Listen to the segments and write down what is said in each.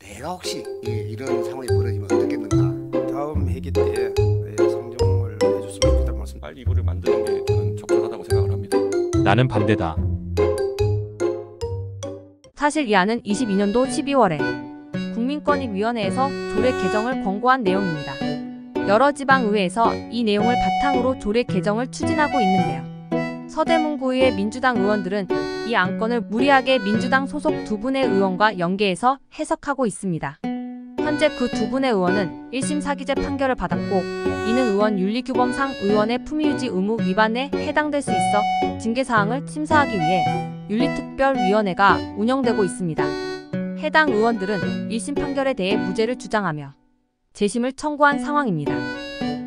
내가 혹시 이런 상황이 벌어지면 어떻겠는가? 다음 회기 때 상정을 해줬으면 좋겠다는 말씀. 빨리 이거를 만드는 게 저는 적절하다고 생각을 합니다. 나는 반대다. 사실 이 안은 22년도 12월에 국민권익위원회에서 조례 개정을 권고한 내용입니다. 여러 지방의회에서 이 내용을 바탕으로 조례 개정을 추진하고 있는데요. 서대문구의회 민주당 의원들은 이 안건을 무리하게 민주당 소속 두 분의 의원과 연계해서 해석하고 있습니다. 현재 그 두 분의 의원은 1심 사기죄 판결을 받았고 이는 의원 윤리규범상 의원의 품위유지 의무 위반에 해당될 수 있어 징계사항을 심사하기 위해 윤리특별위원회가 운영되고 있습니다. 해당 의원들은 1심 판결에 대해 무죄를 주장하며 재심을 청구한 상황입니다.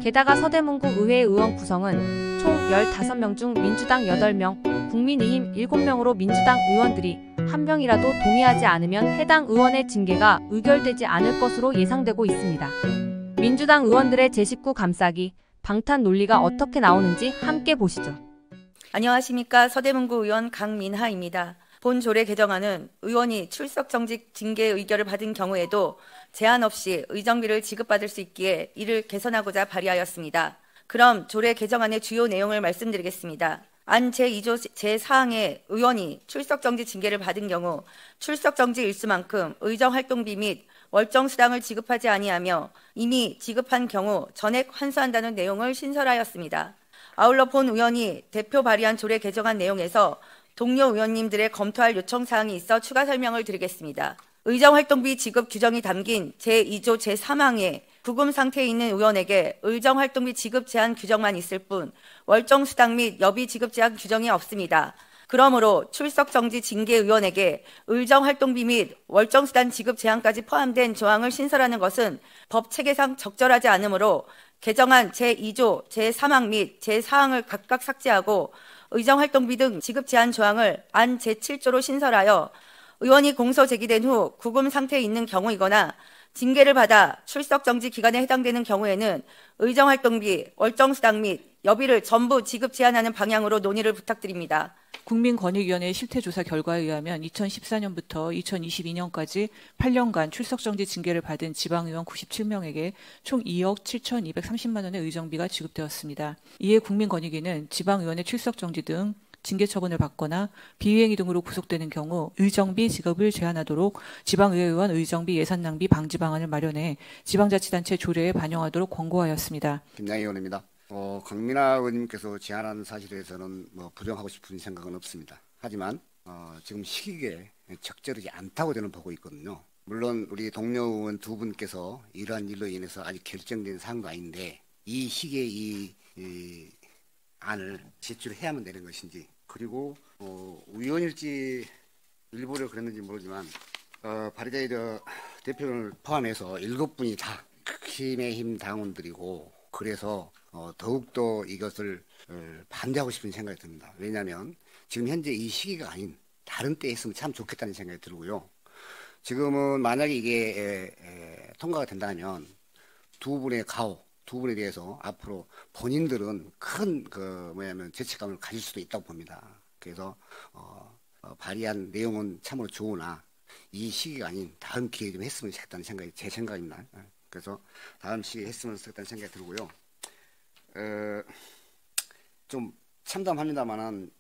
게다가 서대문구 의회 의원 구성은 총 15명 중 민주당 8명, 국민의힘 7명으로 민주당 의원들이 한 명이라도 동의하지 않으면 해당 의원의 징계가 의결되지 않을 것으로 예상되고 있습니다. 민주당 의원들의 제19 감싸기, 방탄 논리가 어떻게 나오는지 함께 보시죠. 안녕하십니까. 서대문구 의원 강민하입니다. 본 조례 개정안은 의원이 출석 정직 징계 의결을 받은 경우에도 제한 없이 의정비를 지급받을 수 있기에 이를 개선하고자 발의하였습니다. 그럼 조례 개정안의 주요 내용을 말씀드리겠습니다. 안 제2조 제4항에 의원이 출석 정지 징계를 받은 경우 출석 정지 일수만큼 의정 활동비 및 월정 수당을 지급하지 아니하며 이미 지급한 경우 전액 환수한다는 내용을 신설하였습니다. 아울러 본 의원이 대표 발의한 조례 개정안 내용에서 동료 의원님들의 검토할 요청 사항이 있어 추가 설명을 드리겠습니다. 의정활동비 지급 규정이 담긴 제2조 제3항에 구금 상태에 있는 의원에게 의정활동비 지급 제한 규정만 있을 뿐 월정수당 및 여비 지급 제한 규정이 없습니다. 그러므로 출석 정지 징계 의원에게 의정활동비 및 월정수당 지급 제한까지 포함된 조항을 신설하는 것은 법 체계상 적절하지 않으므로 개정안 제2조 제3항 및 제4항을 각각 삭제하고 의정활동비 등 지급 제한 조항을 안 제7조로 신설하여 의원이 공소 제기된 후 구금 상태에 있는 경우이거나 징계를 받아 출석 정지 기간에 해당되는 경우에는 의정활동비, 월정수당 및 여비를 전부 지급 제한하는 방향으로 논의를 부탁드립니다. 국민권익위원회 실태조사 결과에 의하면 2014년부터 2022년까지 8년간 출석정지 징계를 받은 지방의원 97명에게 총 2억 7,230만 원의 의정비가 지급되었습니다. 이에 국민권익위는 지방의원의 출석정지 등 징계 처분을 받거나 비위행위 등으로 구속되는 경우 의정비 지급을 제한하도록 지방의회의원 의정비 예산 낭비 방지 방안을 마련해 지방자치단체 조례에 반영하도록 권고하였습니다. 김양희 의원입니다. 강민하 의원님께서 제안한 사실에 대해서는 부정하고 싶은 생각은 없습니다. 하지만 지금 시기에 적절하지 않다고 저는 보고 있거든요. 물론 우리 동료 의원 두 분께서 이러한 일로 인해서 아직 결정된 사항도 아닌데 이 시기에 이 안을 제출해야만 되는 것인지, 그리고 우연일지 일부러 그랬는지 모르지만 발의자의 대표를 포함해서 7분이 다 국힘의힘 당원들이고, 그래서 더욱더 이것을 반대하고 싶은 생각이 듭니다. 왜냐하면 지금 현재 이 시기가 아닌 다른 때 했으면 참 좋겠다는 생각이 들고요. 지금은 만약에 이게 통과가 된다면 두 분의 가오, 두 분에 대해서 앞으로 본인들은 큰 죄책감을 가질 수도 있다고 봅니다. 그래서 발의한 내용은 참으로 좋으나 이 시기가 아닌 다음 기회에 좀 했으면 좋겠다는 생각이 제 생각입니다. 그래서 다음 시기에 했으면 좋겠다는 생각이 들고요. 좀 참담합니다만은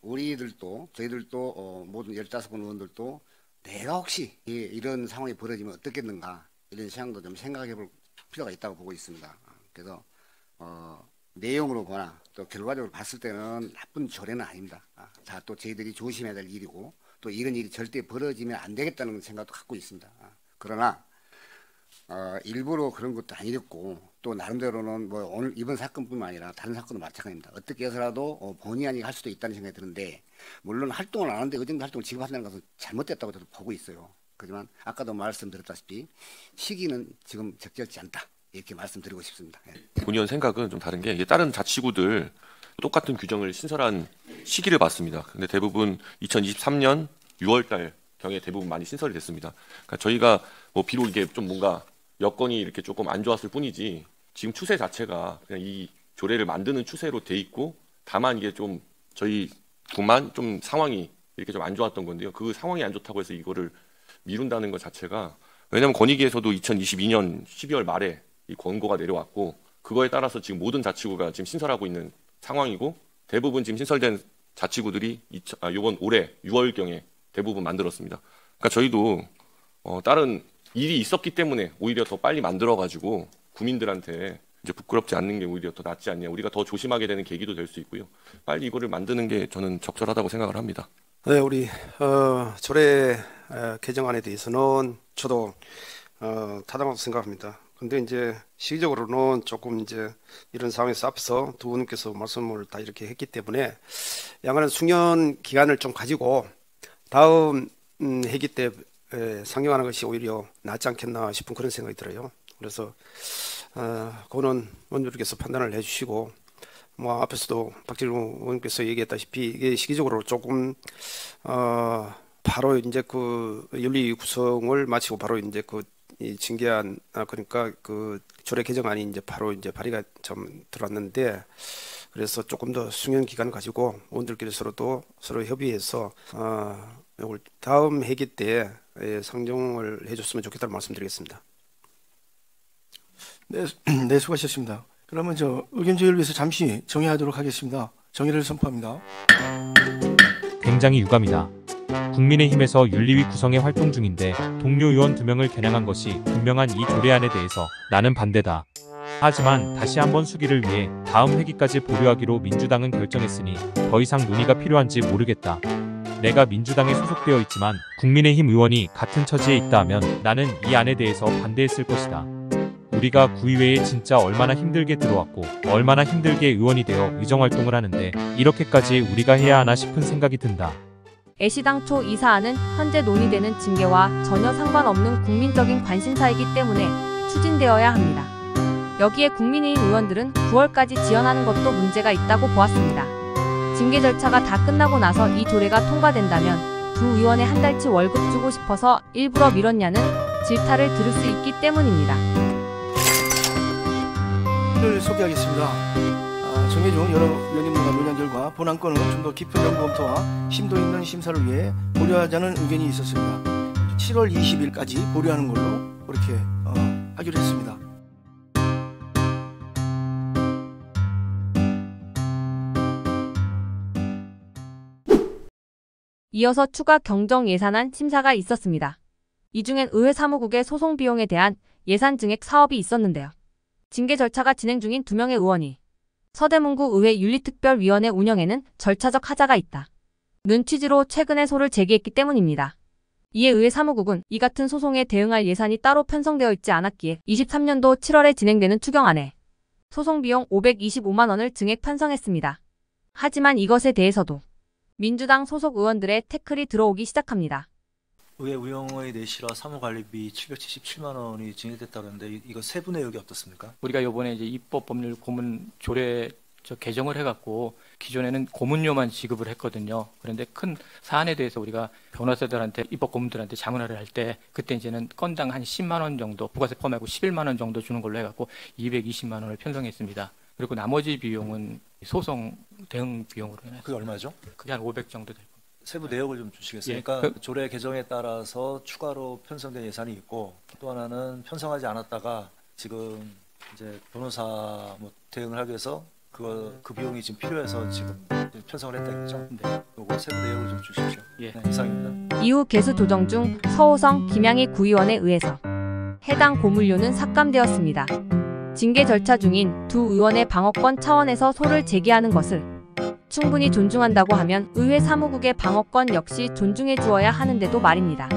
저희들도 모든 15분 의원들도 내가 혹시 이런 상황이 벌어지면 어떻겠는가, 이런 생각도 좀 생각해 볼 필요가 있다고 보고 있습니다. 그래서 내용으로 보나 또 결과적으로 봤을 때는 나쁜 조례는 아닙니다. 다 또 저희들이 조심해야 될 일이고, 또 이런 일이 절대 벌어지면 안 되겠다는 생각도 갖고 있습니다. 그러나 일부러 그런 것도 아니었고, 또 나름대로는 오늘 이번 사건뿐만 아니라 다른 사건도 마찬가지입니다. 어떻게 해서라도 본의 아니게 할 수도 있다는 생각이 드는데, 물론 활동을 안 하는데 의정부 활동을 지급한다는 것은 잘못됐다고 저도 보고 있어요. 하지만 아까도 말씀드렸다시피 시기는 지금 적절치 않다, 이렇게 말씀드리고 싶습니다. 본의원 생각은 좀 다른 게, 이게 다른 자치구들 똑같은 규정을 신설한 시기를 봤습니다. 근데 대부분 2023년 6월달 경에 대부분 많이 신설이 됐습니다. 그러니까 저희가 비록 이게 좀 뭔가 여건이 이렇게 조금 안 좋았을 뿐이지 지금 추세 자체가 그냥 이 조례를 만드는 추세로 돼 있고, 다만 이게 좀 저희 구만 좀 상황이 이렇게 좀 안 좋았던 건데요. 그 상황이 안 좋다고 해서 이거를 미룬다는 것 자체가 왜냐하면 권익위에서도 2022년 12월 말에 이 권고가 내려왔고 그거에 따라서 지금 모든 자치구가 지금 신설하고 있는 상황이고 대부분 지금 신설된 자치구들이 이번 올해 6월경에 대부분 만들었습니다. 그러니까 저희도 다른 일이 있었기 때문에 오히려 더 빨리 만들어가지고 국민들한테 이제 부끄럽지 않는 게 오히려 더 낫지 않냐. 우리가 더 조심하게 되는 계기도 될 수 있고요. 빨리 이거를 만드는 게 저는 적절하다고 생각을 합니다. 네, 우리 조례 개정안에 대해서는 저도 타당하다고 생각합니다. 근데 이제 시기적으로는 조금 이제 이런 상황에서 앞에서 두 분께서 말씀을 다 이렇게 했기 때문에 양안은 숙련 기간을 좀 가지고 다음 회기 때 상정하는 것이 오히려 낫지 않겠나 싶은 그런 생각이 들어요. 그래서 그거는 원주님께서 판단을 해주시고 뭐 앞에서도 박진우 의원께서 얘기했다시피 이게 시기적으로 조금 바로 이제 그 윤리 구성을 마치고 바로 이제 이 징계안 그러니까 그 조례 개정안이 이제 바로 이제 발의가 좀 들어왔는데 그래서 조금 더 숙련 기간을 가지고 의원들끼리 서로 협의해서 이걸 다음 회기 때 상정을 해줬으면 좋겠다는 말씀드리겠습니다. 네, 수고하셨습니다. 그러면 저 의견 조율을 위해서 잠시 정의하도록 하겠습니다. 정의를 선포합니다. 굉장히 유감이다. 국민의힘에서 윤리위 구성의 활동 중인데 동료 의원 2명을 겨냥한 것이 분명한 이 조례안에 대해서 나는 반대다. 하지만 다시 한번 수기를 위해 다음 회기까지 보류하기로 민주당은 결정했으니 더 이상 논의가 필요한지 모르겠다. 내가 민주당에 소속되어 있지만 국민의힘 의원이 같은 처지에 있다 하면 나는 이 안에 대해서 반대했을 것이다. 우리가 구의회에 진짜 얼마나 힘들게 들어왔고 얼마나 힘들게 의원이 되어 의정활동을 하는데 이렇게까지 우리가 해야 하나 싶은 생각이 든다. 애시당초 이 사안은 현재 논의되는 징계와 전혀 상관없는 국민적인 관심사이기 때문에 추진되어야 합니다. 여기에 국민의힘 의원들은 9월까지 지연하는 것도 문제가 있다고 보았습니다. 징계 절차가 다 끝나고 나서 이 조례가 통과된다면 두 의원의 한 달치 월급 주고 싶어서 일부러 미뤘냐는 질타를 들을 수 있기 때문입니다. 를 소개하겠습니다. 정해준 여러 의원님들과 논의한 결과 본안건은 좀 더 깊은 연구 검토와 심도 있는 심사를 위해 보류하자는 의견이 있었습니다. 7월 20일까지 보류하는 걸로 그렇게 하기로 했습니다. 이어서 추가 경정 예산안 심사가 있었습니다. 이 중엔 의회 사무국의 소송 비용에 대한 예산 증액 사업이 있었는데요. 징계 절차가 진행 중인 2명의 의원이 서대문구 의회 윤리특별위원회 운영에는 절차적 하자가 있다. 는 취지로 최근에 소를 제기했기 때문입니다. 이에 의회 사무국은 이 같은 소송에 대응할 예산이 따로 편성되어 있지 않았기에 23년도 7월에 진행되는 추경안에 소송 비용 525만 원을 증액 편성했습니다. 하지만 이것에 대해서도 민주당 소속 의원들의 태클이 들어오기 시작합니다. 의회 운영의 내실화 사무관리비 777만 원이 증액됐다는데 이거 세부 내역이 어떻습니까? 우리가 이번에 이제 입법법률 고문 조례 개정을 해갖고 기존에는 고문료만 지급을 했거든요. 그런데 큰 사안에 대해서 우리가 변호사들한테 입법 고문들한테 자문을 할 때 그때 이제는 건당 한 10만 원 정도 부가세 포함하고 11만 원 정도 주는 걸로 해갖고 220만 원을 편성했습니다. 그리고 나머지 비용은 소송 대응 비용으로 해놨어요. 그게 얼마죠? 그게 한 500 정도 될 겁니다. 세부 내역을 좀 주시겠습니까? 예, 그러니까 조례 개정에 따라서 추가로 편성된 예산이 있고 또 하나는 편성하지 않았다가 지금 이제 변호사 대응을 하기 위해서 그 비용이 지금 필요해서 지금 편성을 했다 했죠. 네. 요거 세부 내역을 좀 주십시오. 예. 네, 이상입니다. 이후 개수 조정 중 서호성, 김양희 구의원에 의해서 해당 고물료는 삭감되었습니다. 징계 절차 중인 두 의원의 방어권 차원에서 소를 제기하는 것을 충분히 존중한다고 하면 의회 사무국의 방어권 역시 존중해 주어야 하는데도 말입니다.